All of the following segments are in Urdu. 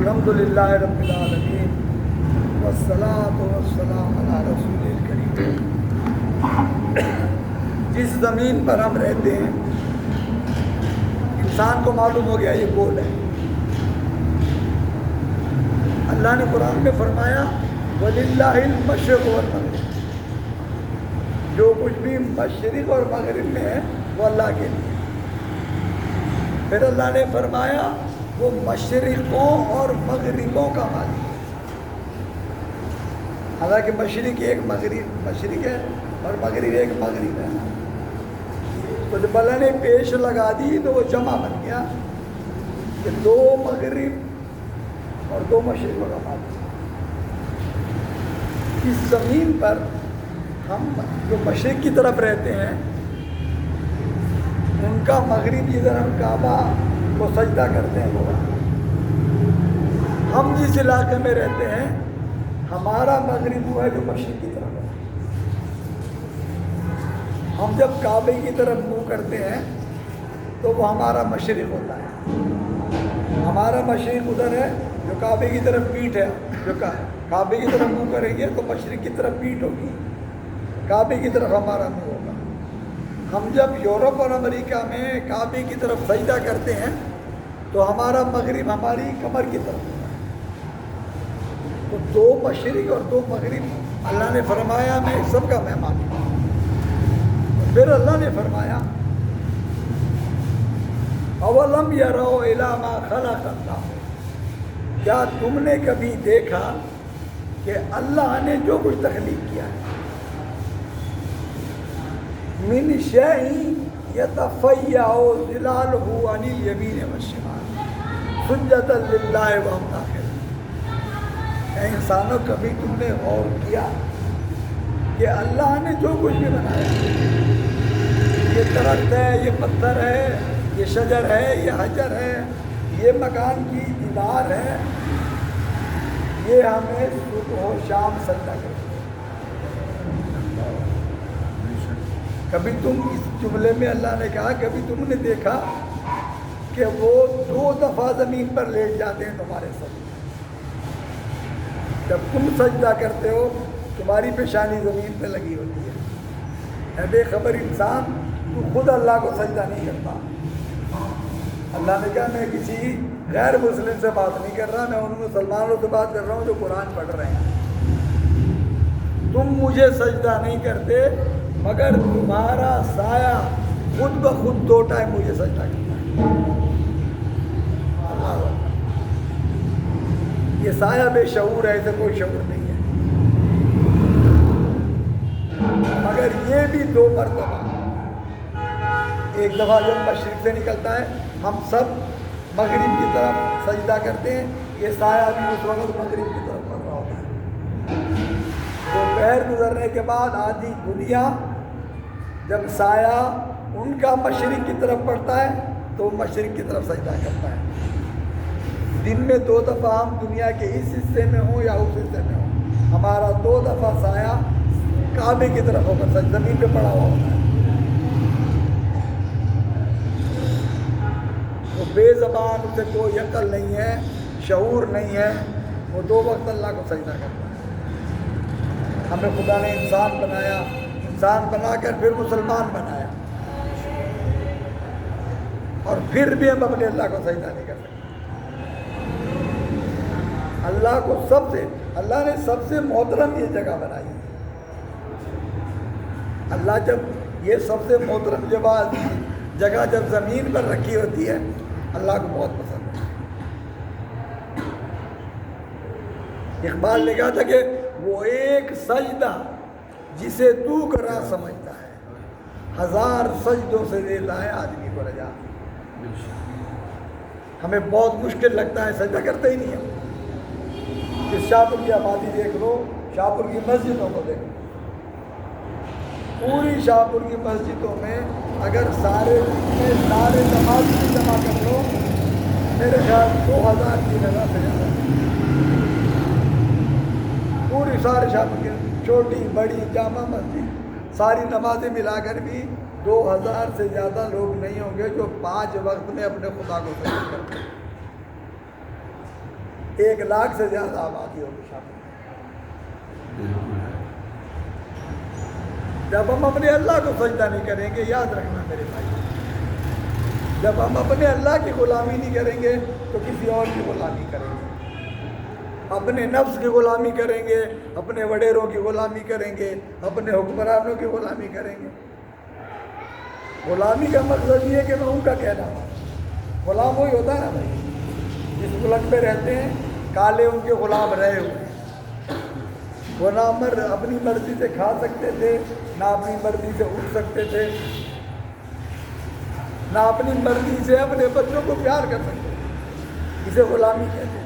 الحمدللہ رب العالمین والصلاۃ والسلام علی رسول الکریم۔ جس زمین پر ہم رہتے ہیں انسان کو معلوم ہو گیا یہ گول ہے۔ اللہ نے قرآن میں فرمایا وَلِلَّهِ الْمَشْرِقُ وَالْمَغْرِبُ، جو کچھ بھی مشرق اور مغرب میں ہے وہ اللہ کے لیے۔ پھر اللہ نے فرمایا وہ مشرقوں اور مغربوں کا مالک ہے۔ حالانکہ مشرق ایک مشرق ہے اور مغرب ایک مغرب ہے، تو جب اللہ نے پیش لگا دی تو وہ جمع بن گیا کہ دو مغرب اور دو مشرقوں کا مالک۔ اس زمین پر ہم جو مشرق کی طرف رہتے ہیں ان کا مغرب جدھر ہم کعبہ کو سجدہ کرتے ہیں وہ، ہم جس علاقے میں رہتے ہیں ہمارا مغرب وہ ہے جو مشرق کی طرف ہے۔ ہم جب کعبے کی طرف منہ کرتے ہیں تو وہ ہمارا مشرق ہوتا ہے۔ ہمارا مشرق ادھر ہے جو کعبے کی طرف پیٹھ ہے، جو کعبے کی طرف منہ کریں گے تو مشرق کی طرف پیٹھ ہوگی، کعبے کی طرف ہمارا منہ ہوگا۔ ہم جب یورپ اور امریکہ میں کعبے کی طرف سجدہ کرتے ہیں تو ہمارا مغرب ہماری کمر کی طرف ہوتا ہے۔ تو دو مشرق اور دو مغرب اللہ نے فرمایا میں سب کا مہمان ہوں۔ پھر اللہ نے فرمایا اولم یروا الی ما خلق اللہ، کیا تم نے کبھی دیکھا کہ اللہ نے جو کچھ تخلیق کیا ہے، من شیء یتفیع ظلالہ عن الیمین والشمال سجدۃ للہ وہم داخلون۔ اے انسانوں کبھی تم نے غور کیا کہ اللہ نے جو کچھ بھی بنایا، یہ درخت ہے، یہ پتھر ہے، یہ شجر ہے، یہ حجر ہے، یہ مکان کی دیوار ہے، یہ ہمیں صبح و شام سجدہ کرتے ہیں۔ کبھی تم اس جملے میں اللہ نے کہا کبھی تم نے دیکھا کہ وہ 2 دفعہ زمین پر لیٹ جاتے ہیں تمہارے ساتھ؟ جب تم سجدہ کرتے ہو تمہاری پیشانی زمین پہ لگی ہوتی ہے۔ اے بے خبر انسان، تو خود اللہ کو سجدہ نہیں کرتا۔ اللہ نے کہا میں کسی غیر مسلم سے بات نہیں کر رہا، میں ان مسلمانوں سے بات کر رہا ہوں جو قرآن پڑھ رہے ہیں۔ تم مجھے سجدہ نہیں کرتے مگر تمہارا سایہ خود بخود 2 ٹائم مجھے سجدہ کرتا ہے۔ اللہ اکبر۔ یہ سایہ بے شعور ہے، اسے کوئی شعور نہیں ہے، مگر یہ بھی 2 مرتبہ، ایک دفعہ جب مشرق سے نکلتا ہے ہم سب مغرب کی طرف سجدہ کرتے ہیں، یہ سایہ بھی اس وقت مغرب کی طرف پڑ رہا ہوتا ہے۔ دوپہر گزرنے کے بعد آدھی دنیا جب سایہ ان کا مشرق کی طرف پڑتا ہے تو وہ مشرق کی طرف سجدہ کرتا ہے۔ دن میں 2 دفعہ ہم دنیا کے اس حصے میں ہوں یا اس حصے میں ہوں، ہمارا 2 دفعہ سایہ کعبے کی طرف ہو کر زمین پہ پڑا ہوا ہوتا ہے۔ وہ بے زبان، اسے کوئی عقل نہیں ہے، شعور نہیں ہے، وہ 2 وقت اللہ کو سجدہ کرتا ہے۔ ہمیں خدا نے انسان بنایا، انسان بنا کر پھر مسلمان بنایا، اور پھر بھی ہم اپنے اللہ کو سجدہ نہیں کر سکتے۔ اللہ کو اللہ نے سب سے محترم یہ جگہ بنائی ہے۔ اللہ جب یہ سب سے محترم جگہ جب زمین پر رکھی ہوتی ہے اللہ کو بہت پسند ہے۔ اقبال نے کہا تھا کہ وہ ایک سجدہ جسے تو کرا سمجھتا ہے، 1000 سجدوں سے دیتا ہے آدمی کو رجا۔ ہمیں بہت مشکل لگتا ہے، سجدہ کرتے ہی نہیں ہم۔ اس شاہپور کی آبادی دیکھ لو، شاہپور کی مسجدوں کو دیکھ لو، پوری شاہپور کی مسجدوں میں اگر سارے نمازی بھی جمع کر لو میرے خیال 2000-3000 سے زیادہ، پوری سارے شاہپور کی چھوٹی بڑی جامع مسجد ساری نمازیں ملا کر بھی 2000 سے زیادہ لوگ نہیں ہوں گے جو 5 وقت میں اپنے خدا کو سجدہ کرتے ہیں۔ 1,00,000 سے زیادہ آبادی ہوگی شام میں۔ جب ہم اپنے اللہ کو سجدہ نہیں کریں گے، یاد رکھنا میرے بھائی، جب ہم اپنے اللہ کی غلامی نہیں کریں گے تو کسی اور کی غلامی کریں گے، اپنے نفس کی غلامی کریں گے، اپنے وڈیروں کی غلامی کریں گے، اپنے حکمرانوں کی غلامی کریں گے۔ غلامی کا مقصد یہ ہے کہ میں ان کا کہنا ہوں، غلام وہی ہوتا ہے نا بھائی جس ملک میں رہتے ہیں کالے ان کے غلام رہے ہوئے ہیں۔ وہ نہ اپنی مرضی سے کھا سکتے تھے، نہ اپنی مرضی سے اٹھ سکتے تھے، نہ اپنی مرضی سے اپنے بچوں کو پیار کر سکتے تھے، اسے غلامی کہتے ہیں۔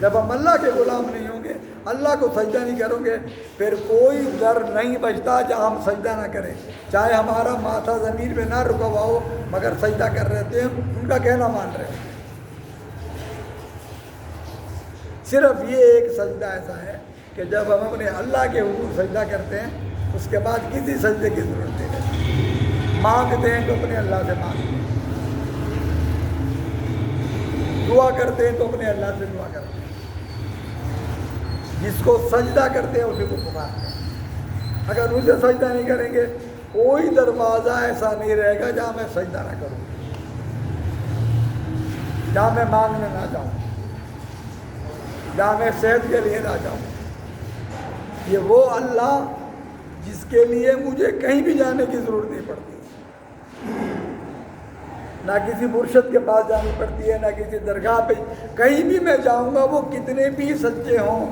جب ہم اللہ کے غلام نہیں ہوں گے، اللہ کو سجدہ نہیں کریں گے، پھر کوئی در نہیں بچتا جہاں ہم سجدہ نہ کریں، چاہے ہمارا ماتھا زمین پہ نہ رکا ہوا ہو مگر سجدہ کر رہتے ہیں، ان کا کہنا مان رہے ہیں۔ صرف یہ ایک سجدہ ایسا ہے کہ جب ہم اپنے اللہ کے حضور سجدہ کرتے ہیں اس کے بعد کسی سجدے کی ضرورت نہیں ہے۔ مانگتے ہیں تو اپنے اللہ سے مانگتے ہیں، دعا کرتے ہیں تو اپنے اللہ سے دعا کرتے ہیں، جس کو سجدہ کرتے ہیں اسی کو پکارتے ہیں۔ اگر اسے سجدہ نہیں کریں گے کوئی دروازہ ایسا نہیں رہے گا جہاں میں سجدہ نہ کروں، جہاں میں مانگنے نہ جاؤں، جہاں میں صحت کے لیے نہ جاؤں۔ یہ وہ اللہ جس کے لیے مجھے کہیں بھی جانے کی ضرورت نہیں پڑتی، نہ کسی مرشد کے پاس جانی پڑتی ہے، نہ کسی درگاہ پہ، کہیں بھی میں جاؤں گا وہ کتنے بھی سچے ہوں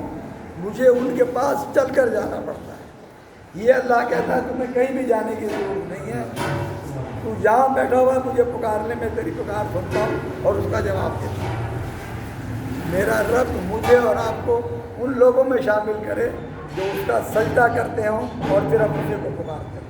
مجھے ان کے پاس چل کر جانا پڑتا ہے۔ یہ اللہ کہتا ہے تمہیں کہیں بھی جانے کی ضرورت نہیں ہے، تو جہاں بیٹھا ہوا مجھے پکارنے میں تیری پکار سنتا ہوں اور اس کا جواب دیتا ہوں۔ میرا رب مجھے اور آپ کو ان لوگوں میں شامل کرے جو اس کا سجدہ کرتے ہوں اور صرف مجھے کو پکارتے ہیں۔